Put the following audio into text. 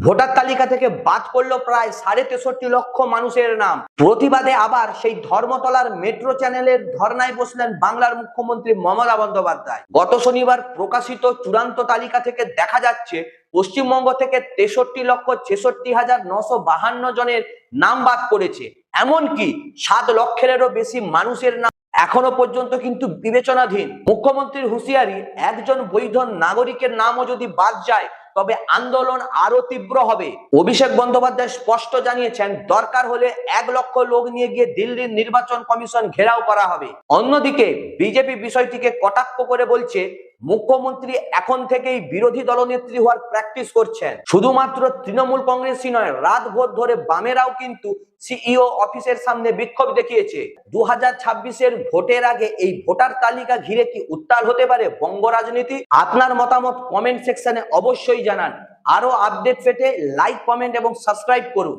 Voter তালিকা থেকে বাদ পড়লো প্রায় 63.5 লক্ষ মানুষের নাম। প্রতিবাদে আবার সেই ধর্মতলার মেট্রো চ্যানেলের ধর্নায় বসলেন বাংলার মুখ্যমন্ত্রী মমতা বন্দ্যোপাধ্যায়। গত শনিবার প্রকাশিত চূড়ান্ত তালিকা থেকে দেখা যাচ্ছে পশ্চিমবঙ্গ থেকে 63,66,952 জনের নাম বাদ পড়েছে। এমনকি 7 লক্ষেরও বেশি মানুষের নাম এখনো পর্যন্ত কিন্তু বিবেচনাধীন। মুখ্যমন্ত্রীর হুঁশিয়ারি, একজন বৈধ নাগরিকের নামও যদি বাদ যায় তবে আন্দোলন আরো তীব্র হবে। অভিষেক বন্দ্যোপাধ্যায় স্পষ্ট জানিয়েছেন, দরকার হলে 1 লক্ষ লোক নিয়ে গিয়ে দিল্লির নির্বাচন কমিশন ঘেরাও করা হবে। অন্যদিকে বিজেপি বিষয়টিকে কটাক্ষ করে বলছে, মুখ্যমন্ত্রী এখন থেকেই বিরোধী দলনেত্রী হওয়ার প্র্যাকটিস করছেন। শুধুমাত্র তৃণমূল কংগ্রেসই নয়, রাতভর ধরে বামেরাও কিন্তু সিইও অফিসের সামনে বিক্ষোভ দেখিয়েছে। 2026-এর ভোটের আগে এই ভোটার তালিকা ঘিরে কি উত্তাল হতে পারে বঙ্গ রাজনীতি? আপনার মতামত কমেন্ট সেকশনে অবশ্যই জানান। আরো আপডেট পেতে লাইক, কমেন্ট এবং সাবস্ক্রাইব করুন।